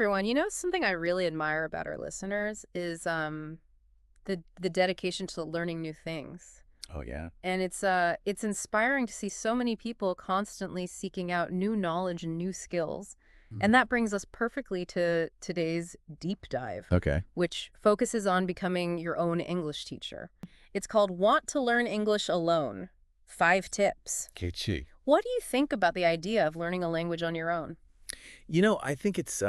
everyone. Something I really admire about our listeners is the dedication to learning new things. Oh, yeah. And it's inspiring to see so many people constantly seeking out new knowledge and new skills. And Mhm. that brings us perfectly to today's deep dive, Okay. which focuses on becoming your own English teacher. It's called Want to Learn English Alone: 5 Tips. Kichi. What do you think about the idea of learning a language on your own? I think it's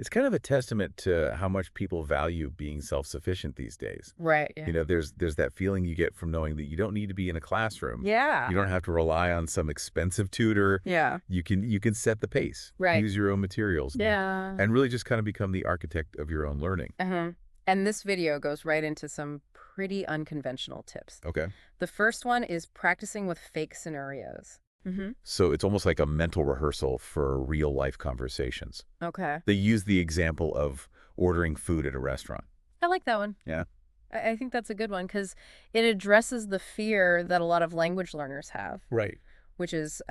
kind of a testament to how much people value being self-sufficient these days. Right, yeah. There's that feeling you get from knowing that you don't need to be in a classroom. Yeah. You don't have to rely on some expensive tutor. Yeah. You can set the pace, Right. use your own materials, Yeah. and really just kind of become the architect of your own learning. Uh-huh. And this video goes right into some pretty unconventional tips. Okay. The first one is practicing with fake scenarios. So it's almost like a mental rehearsal for real life conversations. Okay. They use the example of ordering food at a restaurant. I like that one. Yeah. I think that's a good one because it addresses the fear that a lot of language learners have, Right. which is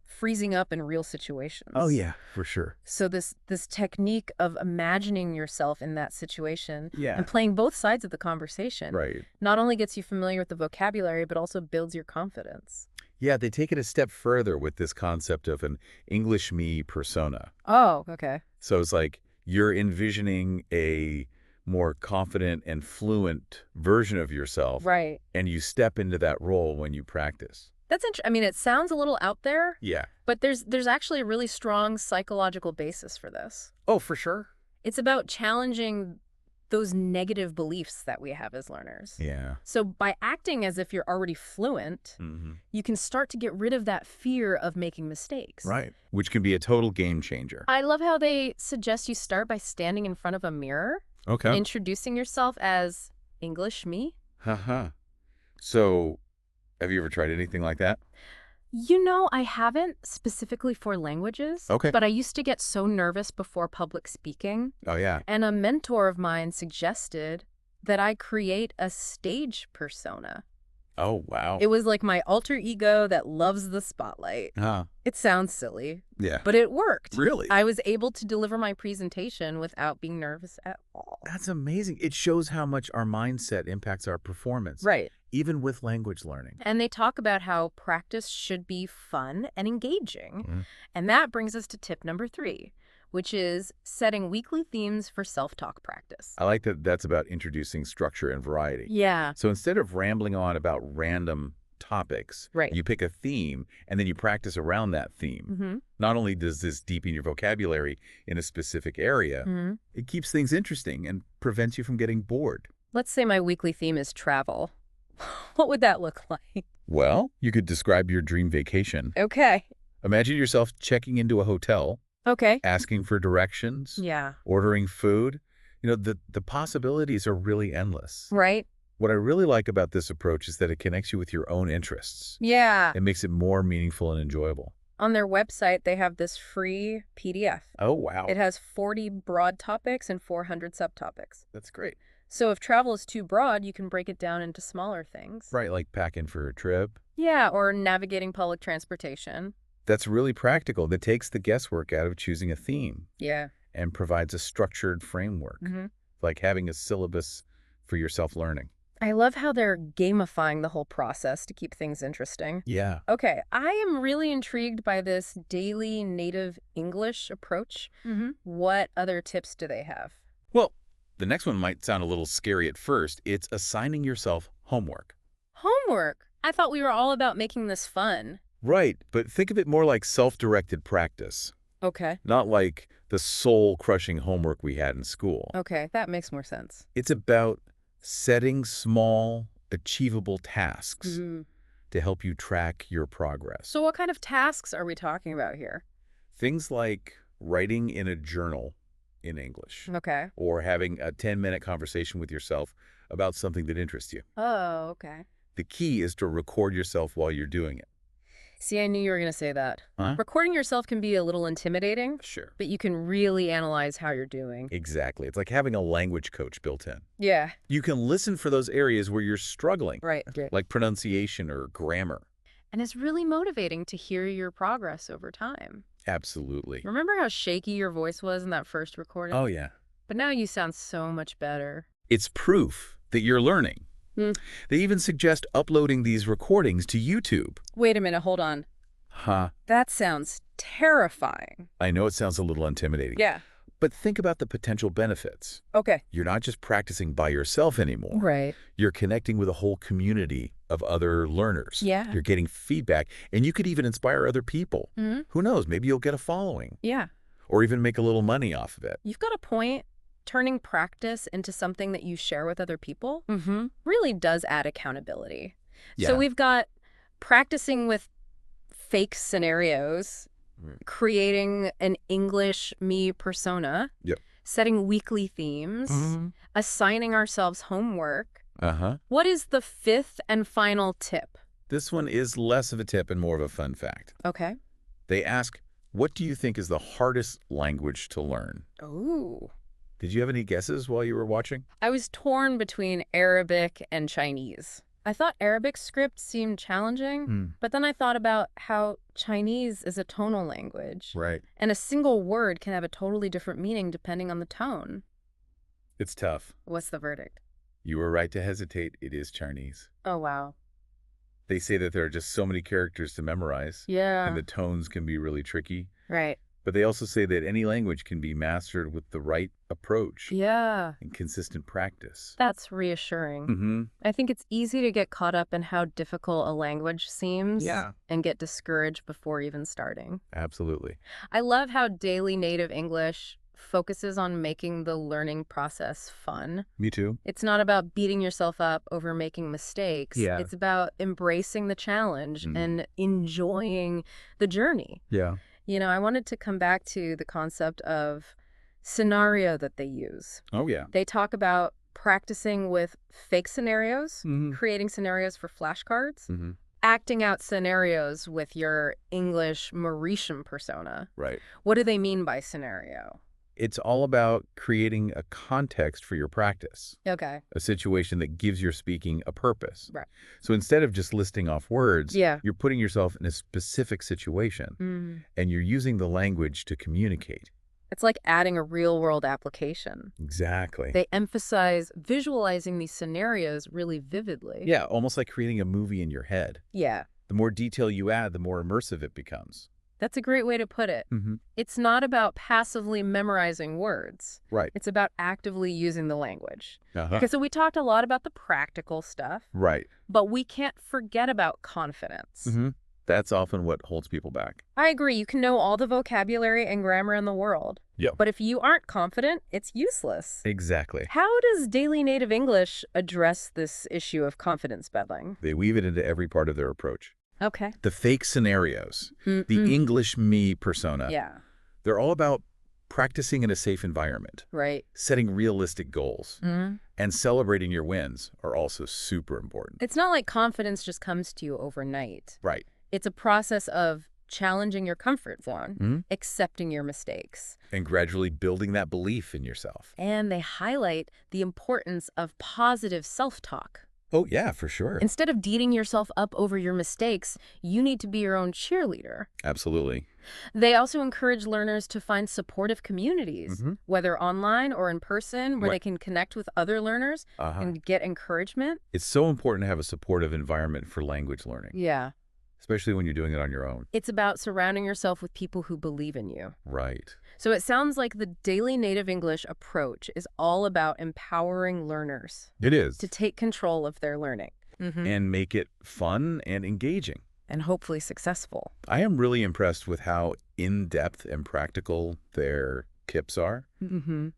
freezing up in real situations. Oh, yeah, for sure. So this technique of imagining yourself in that situation Yeah. and playing both sides of the conversation Right. not only gets you familiar with the vocabulary, but also builds your confidence. Yeah, they take it a step further with this concept of an English me persona. Oh, okay. So it's like you're envisioning a more confident and fluent version of yourself, Right. and you step into that role when you practice. That's interesting. I mean, it sounds a little out there, Yeah. but there's actually a really strong psychological basis for this. Oh, for sure. It's about challenging those negative beliefs that we have as learners. Yeah. So by acting as if you're already fluent, you can start to get rid of that fear of making mistakes. Right. Which can be a total game changer. I love how they suggest you start by standing in front of a mirror, Okay. introducing yourself as English me. Haha. So, have you ever tried anything like that? I haven't specifically for languages, Okay. but I used to get so nervous before public speaking. Oh, yeah. And a mentor of mine suggested that I create a stage persona. Oh, wow. It was like my alter ego that loves the spotlight. Huh. It sounds silly, Yeah. but it worked. Really? I was able to deliver my presentation without being nervous at all. That's amazing. It shows how much our mindset impacts our performance, Right. even with language learning. And they talk about how practice should be fun and engaging. Mhm. And that brings us to tip number 3, which is setting weekly themes for self-talk practice. I like that that's about introducing structure and variety. Yeah. So instead of rambling on about random topics, Right. you pick a theme and then you practice around that theme. Mm-hmm. Not only does this deepen your vocabulary in a specific area, Mm-hmm. it keeps things interesting and prevents you from getting bored. Let's say my weekly theme is travel. What would that look like? Well, you could describe your dream vacation. Okay. Imagine yourself checking into a hotel, Okay. asking for directions, Yeah. ordering food. The possibilities are really endless. Right? What I really like about this approach is that it connects you with your own interests. Yeah. It makes it more meaningful and enjoyable. On their website, they have this free PDF. Oh, wow. It has 40 broad topics and 400 subtopics. That's great. So if travel is too broad, you can break it down into smaller things. Right, like packing for a trip. Yeah, or navigating public transportation. That's really practical. That takes the guesswork out of choosing a theme Yeah. and provides a structured framework, like having a syllabus for your self-learning. I love how they're gamifying the whole process to keep things interesting. Yeah. Okay, I am really intrigued by this daily native English approach. What other tips do they have? Well, the next one might sound a little scary at first. It's assigning yourself homework. Homework. I thought we were all about making this fun. Right, but think of it more like self-directed practice, Okay. not like the soul-crushing homework we had in school. Okay, that makes more sense. It's about setting small, achievable tasks to help you track your progress. So what kind of tasks are we talking about here? Things like writing in a journal in English Okay. or having a 10-minute conversation with yourself about something that interests you. Oh, okay. The key is to record yourself while you're doing it. See, I knew you were going to say that. Huh? Recording yourself can be a little intimidating, Sure. but you can really analyze how you're doing. Exactly. It's like having a language coach built in. Yeah. You can listen for those areas where you're struggling, Right. like pronunciation or grammar. And it's really motivating to hear your progress over time. Absolutely. Remember how shaky your voice was in that first recording? Oh, yeah. But now you sound so much better. It's proof that you're learning. Hmm. They even suggest uploading these recordings to YouTube. Wait a minute, hold on. Huh. That sounds terrifying. I know it sounds a little intimidating. Yeah. But think about the potential benefits. Okay. You're not just practicing by yourself anymore. Right. You're connecting with a whole community of other learners. Yeah. You're getting feedback, and you could even inspire other people. Mm-hmm. Who knows? Maybe you'll get a following. Yeah. Or even make a little money off of it. You've got a point. Turning practice into something that you share with other people really does add accountability. Yeah. So we've got practicing with fake scenarios, creating an English me persona, Yep. setting weekly themes, assigning ourselves homework. What is the fifth and final tip? This one is less of a tip and more of a fun fact. Okay. They ask, what do you think is the hardest language to learn? Ooh. Did you have any guesses while you were watching? I was torn between Arabic and Chinese. I thought Arabic script seemed challenging, but then I thought about how Chinese is a tonal language. Right. And a single word can have a totally different meaning depending on the tone. It's tough. What's the verdict? You were right to hesitate. It is Chinese. Oh, wow. They say that there are just so many characters to memorize. Yeah. And the tones can be really tricky. Right. But they also say that any language can be mastered with the right approach Yeah. and consistent practice. That's reassuring. I think it's easy to get caught up in how difficult a language seems and get discouraged before even starting. Absolutely. I love how daily native English focuses on making the learning process fun. Me too. It's not about beating yourself up over making mistakes. Yeah. It's about embracing the challenge and enjoying the journey. Yeah. You know, I wanted to come back to the concept of scenario that they use. Oh, yeah. They talk about practicing with fake scenarios, creating scenarios for flashcards, acting out scenarios with your English Mauritian persona. Right. What do they mean by scenario? It's all about creating a context for your practice. Okay. A situation that gives your speaking a purpose. Right. So instead of just listing off words, Yeah. you're putting yourself in a specific situation and you're using the language to communicate. It's like adding a real-world application. Exactly. They emphasize visualizing these scenarios really vividly. Yeah, almost like creating a movie in your head. Yeah. The more detail you add, the more immersive it becomes. That's a great way to put it. It's not about passively memorizing words. Right. It's about actively using the language. Uh-huh. Okay, so we talked a lot about the practical stuff, Right. but we can't forget about confidence. That's often what holds people back. I agree. You can know all the vocabulary and grammar in the world. Yep. But if you aren't confident, it's useless. Exactly. How does daily native English address this issue of confidence building? They weave it into every part of their approach. Okay. The fake scenarios, the English me persona, Yeah. they're all about practicing in a safe environment, Right. setting realistic goals, and celebrating your wins are also super important. It's not like confidence just comes to you overnight. Right. It's a process of challenging your comfort zone, accepting your mistakes. And gradually building that belief in yourself. And they highlight the importance of positive self-talk. Oh, yeah, for sure. Instead of beating yourself up over your mistakes, you need to be your own cheerleader. Absolutely. They also encourage learners to find supportive communities, whether online or in person, where they can connect with other learners and get encouragement. It's so important to have a supportive environment for language learning, Yeah. especially when you're doing it on your own. It's about surrounding yourself with people who believe in you. Right. So it sounds like the daily native English approach is all about empowering learners It is. to take control of their learning. And make it fun and engaging. And hopefully successful. I am really impressed with how in-depth and practical their tips are.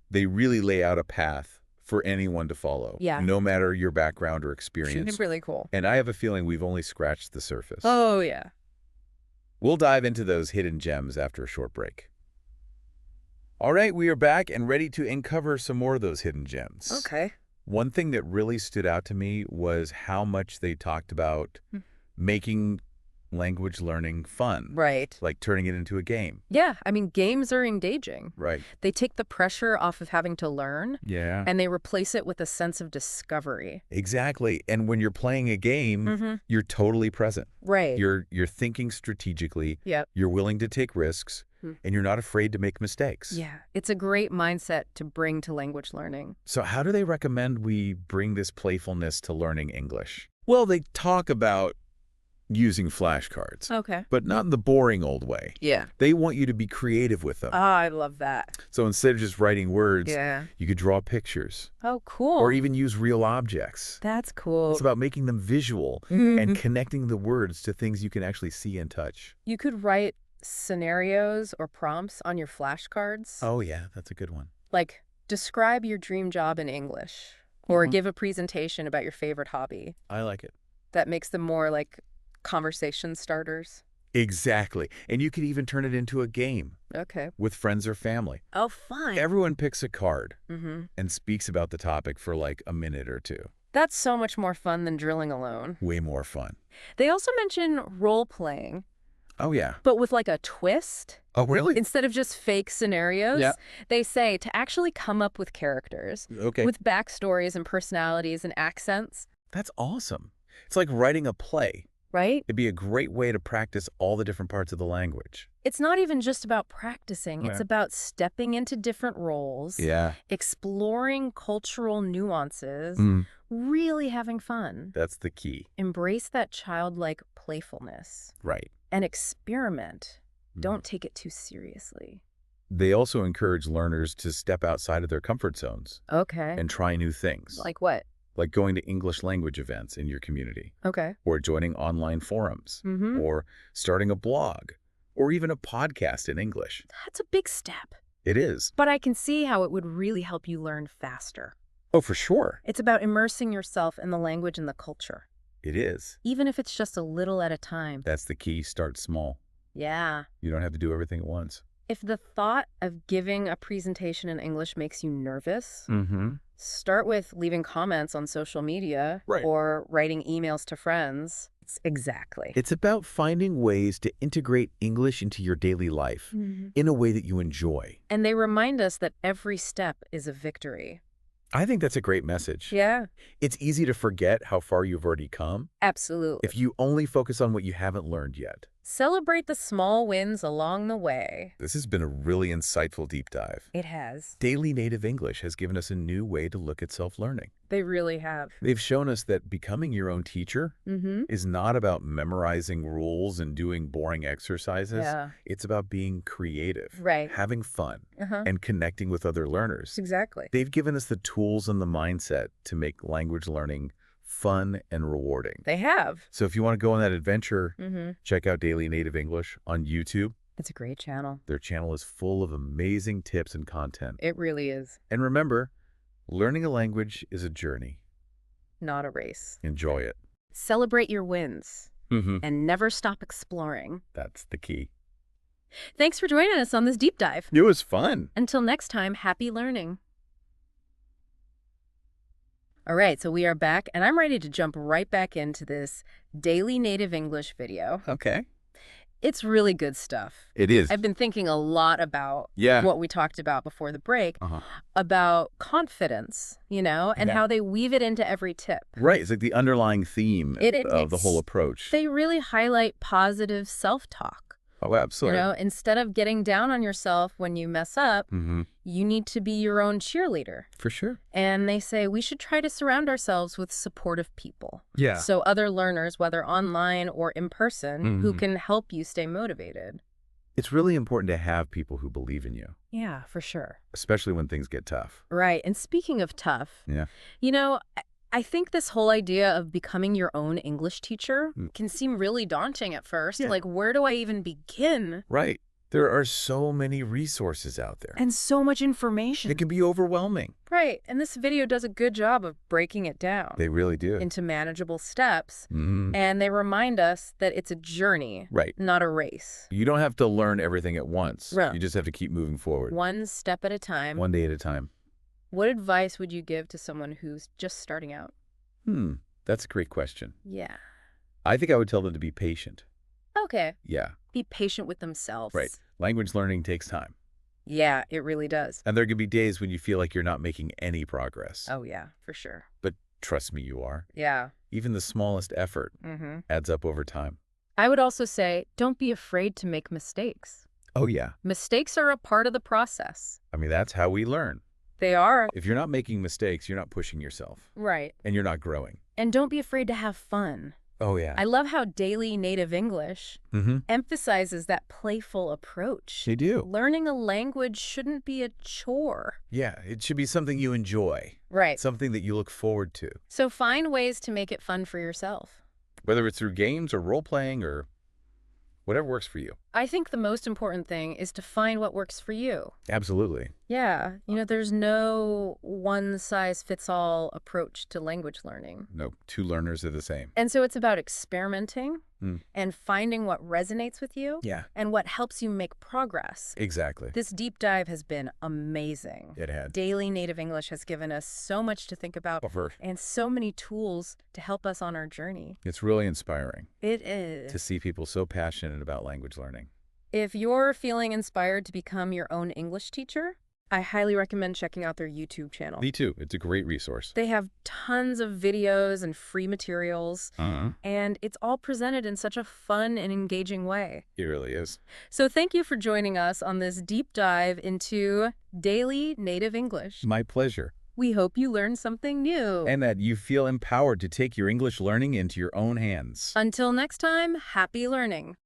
They really lay out a path for anyone to follow, no matter your background or experience. It's really cool. And I have a feeling we've only scratched the surface. Oh, yeah. We'll dive into those hidden gems after a short break. All right, we are back and ready to uncover some more of those hidden gems. Okay. One thing that really stood out to me was how much they talked about making language learning fun. Right. Like turning it into a game. Yeah, I mean, games are engaging. Right. They take the pressure off of having to learn. Yeah. And they replace it with a sense of discovery. Exactly. And when you're playing a game, you're totally present. Right. You're thinking strategically. Yep. You're willing to take risks. And you're not afraid to make mistakes. Yeah, it's a great mindset to bring to language learning. So how do they recommend we bring this playfulness to learning English? Well, they talk about using flashcards. Okay. But not in the boring old way. Yeah. They want you to be creative with them. Oh, I love that. So instead of just writing words, yeah, you could draw pictures. Oh, cool. Or even use real objects. That's cool. It's about making them visual and connecting the words to things you can actually see and touch. You could write scenarios or prompts on your flashcards. Oh, yeah, that's a good one. Like, describe your dream job in English. Or give a presentation about your favorite hobby. I like it. That makes them more like conversation starters. Exactly. And you could even turn it into a game. Okay. With friends or family. Oh, fun. Everyone picks a card and speaks about the topic for like a minute or two. That's so much more fun than drilling alone. Way more fun. They also mention role-playing. Oh, yeah. But with like a twist. Oh, really? Instead of just fake scenarios, they say to actually come up with characters. Okay. With backstories and personalities and accents. That's awesome. It's like writing a play. Right? It'd be a great way to practice all the different parts of the language. It's not even just about practicing. It's about stepping into different roles. Yeah. Exploring cultural nuances. Really having fun. That's the key. Embrace that childlike playfulness. Right. And experiment. Don't take it too seriously. They also encourage learners to step outside of their comfort zones. Okay. And try new things. Like what? Like going to English language events in your community. Okay. Or joining online forums. Or starting a blog. Or even a podcast in English. That's a big step. It is. But I can see how it would really help you learn faster. Oh, for sure. It's about immersing yourself in the language and the culture. It is. Even if it's just a little at a time. That's the key. Start small. Yeah. You don't have to do everything at once. If the thought of giving a presentation in English makes you nervous, start with leaving comments on social media or writing emails to friends. Exactly. It's about finding ways to integrate English into your daily life in a way that you enjoy. And they remind us that every step is a victory. I think that's a great message. Yeah. It's easy to forget how far you've already come. Absolutely. If you only focus on what you haven't learned yet. Celebrate the small wins along the way. This has been a really insightful deep dive. It has. Daily Native English has given us a new way to look at self-learning. They really have. They've shown us that becoming your own teacher is not about memorizing rules and doing boring exercises. Yeah. It's about being creative, having fun, and connecting with other learners. Exactly. They've given us the tools and the mindset to make language learning fun and rewarding. They have. So if you want to go on that adventure, check out Daily Native English on YouTube. It's a great channel. Their channel is full of amazing tips and content. It really is. And remember, learning a language is a journey. Not a race. Enjoy it. Celebrate your wins. And never stop exploring. That's the key. Thanks for joining us on this deep dive. It was fun. Until next time, happy learning. All right, so we are back, and I'm ready to jump right back into this Daily Native English video. Okay. It's really good stuff. It is. I've been thinking a lot about what we talked about before the break, about confidence, and how they weave it into every tip. Right. It's like the underlying theme of the whole approach. They really highlight positive self-talk. Oh, absolutely. Instead of getting down on yourself when you mess up, you need to be your own cheerleader. For sure. And they say we should try to surround ourselves with supportive people. Yeah. So other learners, whether online or in person, who can help you stay motivated. It's really important to have people who believe in you. Yeah, for sure. Especially when things get tough. Right. And speaking of tough, I think this whole idea of becoming your own English teacher can seem really daunting at first. Like, where do I even begin? Right. There are so many resources out there. And so much information. It can be overwhelming. Right. And this video does a good job of breaking it down. They really do. Into manageable steps. And they remind us that it's a journey, not a race. You don't have to learn everything at once. Right. You just have to keep moving forward. One step at a time. One day at a time. What advice would you give to someone who's just starting out? That's a great question. Yeah. I think I would tell them to be patient. Okay. Yeah. Be patient with themselves. Right. Language learning takes time. Yeah, it really does. And there can be days when you feel like you're not making any progress. Oh, yeah, for sure. But trust me, you are. Yeah. Even the smallest effort adds up over time. I would also say, don't be afraid to make mistakes. Oh, yeah. Mistakes are a part of the process. I mean, that's how we learn. They are. If you're not making mistakes, you're not pushing yourself. Right. And you're not growing. And don't be afraid to have fun. Oh, yeah. I love how Daily Native English emphasizes that playful approach. They do. Learning a language shouldn't be a chore. Yeah, it should be something you enjoy. Right. Something that you look forward to. So find ways to make it fun for yourself. Whether it's through games or role-playing or whatever works for you. I think the most important thing is to find what works for you. Absolutely. Yeah. There's no one-size-fits-all approach to language learning. No, two learners are the same. And so it's about experimenting and finding what resonates with you and what helps you make progress. Exactly. This deep dive has been amazing. It had. Daily Native English has given us so much to think about and so many tools to help us on our journey. It's really inspiring. It is. To see people so passionate about language learning. If you're feeling inspired to become your own English teacher, I highly recommend checking out their YouTube channel. Me too. It's a great resource. They have tons of videos and free materials, and it's all presented in such a fun and engaging way. It really is. So thank you for joining us on this deep dive into Daily Native English. My pleasure. We hope you learned something new. And that you feel empowered to take your English learning into your own hands. Until next time, happy learning.